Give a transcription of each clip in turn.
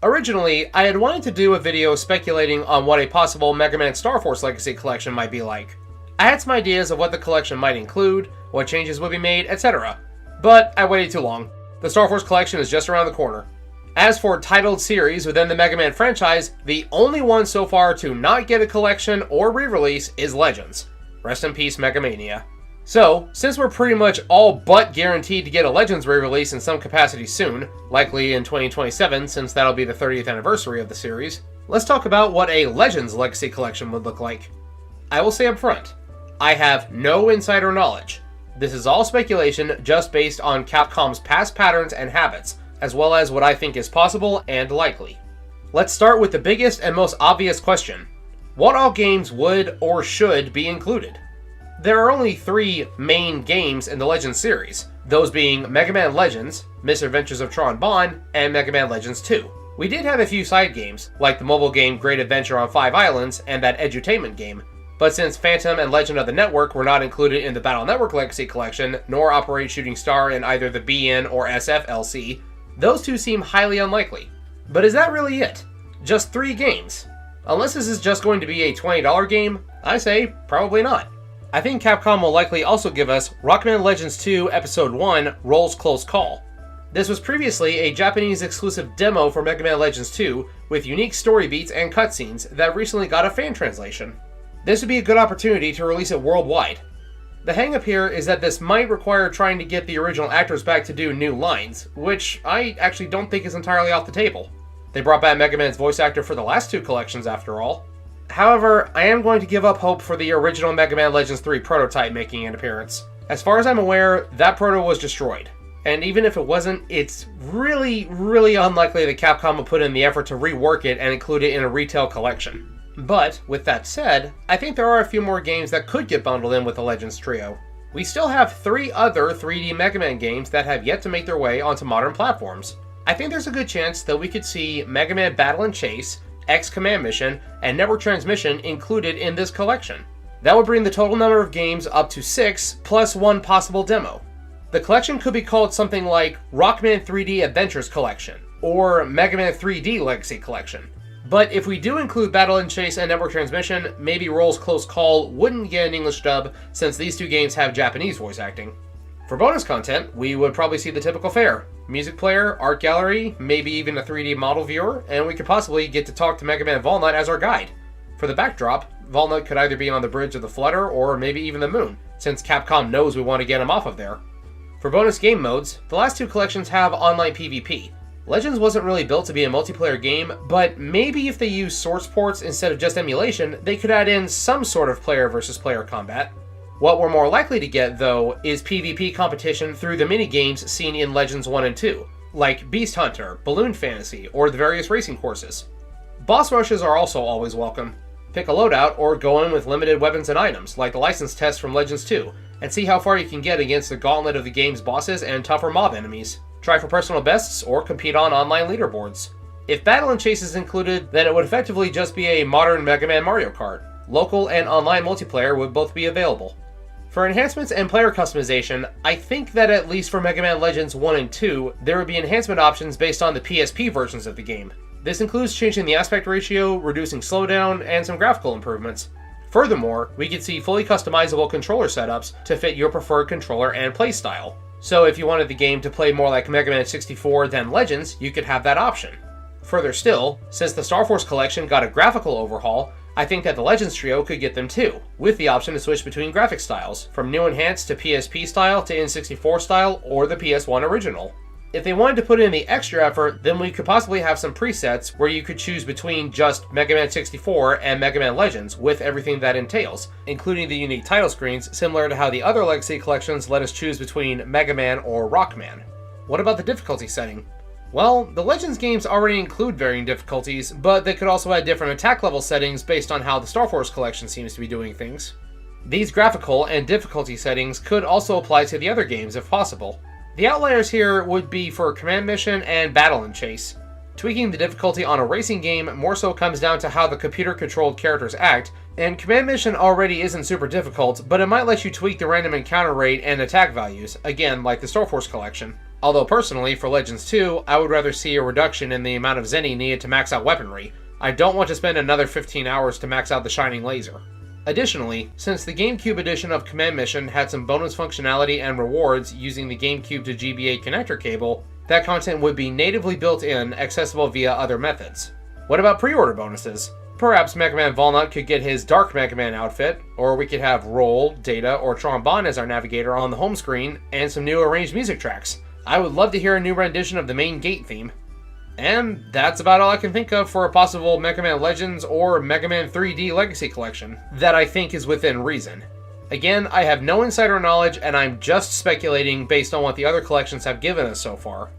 Originally, I had wanted to do a video speculating on what a possible MegaMan Starforce Legacy Collection might be like. I had some ideas of what the collection might include, what changes would be made, etc. But I waited too long. The Starforce Collection is just around the corner. As for titled series within the MegaMan franchise, the only one so far to not get a collection or re-release is Legends. Rest in peace, Megamania. So, since we're pretty much all but guaranteed to get a Legends re-release in some capacity soon, likely in 2027 since that'll be the 30th anniversary of the series, let's talk about what a Legends Legacy Collection would look like. I will say up front, I have no insider knowledge. This is all speculation just based on Capcom's past patterns and habits, as well as what I think is possible and likely. Let's start with the biggest and most obvious question. What all games would or should be included? There are only 3 main games in the Legends series, those being Mega Man Legends, Misadventures of Tron Bonne, and Mega Man Legends 2. We did have a few side games, like the mobile game Great Adventure on 5 Islands and that edutainment game, but since Phantom and Legend of the Network were not included in the Battle Network Legacy Collection, nor Operate Shooting Star in either the BN or SF LC, those two seem highly unlikely. But is that really it? Just 3 games? Unless this is just going to be a $20 game, I say probably not. I think Capcom will likely also give us Rockman Legends 2 Episode 1 Roll's Close Call. This was previously a Japanese exclusive demo for Mega Man Legends 2 with unique story beats and cutscenes that recently got a fan translation. This would be a good opportunity to release it worldwide. The hang-up here is that this might require trying to get the original actors back to do new lines, which I actually don't think is entirely off the table. They brought back Mega Man's voice actor for the last 2 collections after all. However, I am going to give up hope for the original Mega Man Legends 3 prototype making an appearance. As far as I'm aware, that proto was destroyed. And even if it wasn't, it's really unlikely that Capcom will put in the effort to rework it and include it in a retail collection. But, with that said, I think there are a few more games that could get bundled in with the Legends trio. We still have 3 other 3D Mega Man games that have yet to make their way onto modern platforms. I think there's a good chance that we could see Mega Man Battle & Chase, X Command Mission, and Network Transmission included in this collection. That would bring the total number of games up to 6, plus 1 possible demo. The collection could be called something like Rockman 3D Adventures Collection, or Mega Man 3D Legacy Collection. But if we do include Battle & Chase and Network Transmission, maybe Roll's Close Call wouldn't get an English dub since these 2 games have Japanese voice acting. For bonus content, we would probably see the typical fare. Music player, art gallery, maybe even a 3D model viewer, and we could possibly get to talk to Mega Man Volnut as our guide. For the backdrop, Volnut could either be on the bridge of the Flutter or maybe even the moon, since Capcom knows we want to get him off of there. For bonus game modes, the last 2 collections have online PvP. Legends wasn't really built to be a multiplayer game, but maybe if they use source ports instead of just emulation, they could add in some sort of player versus player combat. What we're more likely to get, though, is PvP competition through the minigames seen in Legends 1 and 2, like Beast Hunter, Balloon Fantasy, or the various racing courses. Boss rushes are also always welcome. Pick a loadout or go in with limited weapons and items, like the license test from Legends 2, and see how far you can get against the gauntlet of the game's bosses and tougher mob enemies. Try for personal bests or compete on online leaderboards. If Battle & Chase is included, then it would effectively just be a modern Mega Man Mario Kart. Local and online multiplayer would both be available. For enhancements and player customization, I think that at least for Mega Man Legends 1 and 2, there would be enhancement options based on the PSP versions of the game. This includes changing the aspect ratio, reducing slowdown, and some graphical improvements. Furthermore, we could see fully customizable controller setups to fit your preferred controller and playstyle. So if you wanted the game to play more like Mega Man 64 than Legends, you could have that option. Further still, since the Starforce Collection got a graphical overhaul, I think that the Legends trio could get them too, with the option to switch between graphic styles, from New Enhanced to PSP style to N64 style or the PS1 original. If they wanted to put in the extra effort, then we could possibly have some presets where you could choose between just Mega Man 64 and Mega Man Legends with everything that entails, including the unique title screens similar to how the other Legacy collections let us choose between Mega Man or Rockman. What about the difficulty setting? Well, the Legends games already include varying difficulties, but they could also add different attack level settings based on how the Starforce Collection seems to be doing things. These graphical and difficulty settings could also apply to the other games if possible. The outliers here would be for Command Mission and Battle & Chase. Tweaking the difficulty on a racing game more so comes down to how the computer-controlled characters act, and Command Mission already isn't super difficult, but it might let you tweak the random encounter rate and attack values, again like the Starforce Collection. Although personally, for Legends 2, I would rather see a reduction in the amount of Zenny needed to max out weaponry. I don't want to spend another 15 hours to max out the Shining Laser. Additionally, since the GameCube edition of Command Mission had some bonus functionality and rewards using the GameCube to GBA connector cable, that content would be natively built in, accessible via other methods. What about pre-order bonuses? Perhaps MegaMan Volnut could get his Dark MegaMan outfit, or we could have Roll, Data, or Trombone as our navigator on the home screen, and some new arranged music tracks. I would love to hear a new rendition of the main Gate theme. And that's about all I can think of for a possible Mega Man Legends or Mega Man 3D Legacy Collection that I think is within reason. Again, I have no insider knowledge and I'm just speculating based on what the other collections have given us so far.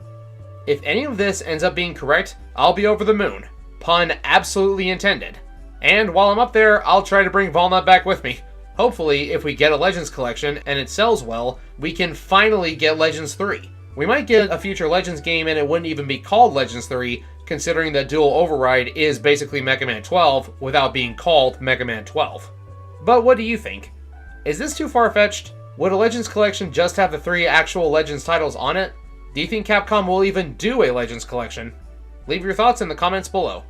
If any of this ends up being correct, I'll be over the moon. Pun absolutely intended. And while I'm up there, I'll try to bring Volnut back with me. Hopefully, if we get a Legends collection and it sells well, we can finally get Legends 3. We might get a future Legends game and it wouldn't even be called Legends 3, considering that Dual Override is basically Mega Man 12 without being called Mega Man 12. But what do you think? Is this too far-fetched? Would a Legends collection just have the 3 actual Legends titles on it? Do you think Capcom will even do a Legends collection? Leave your thoughts in the comments below.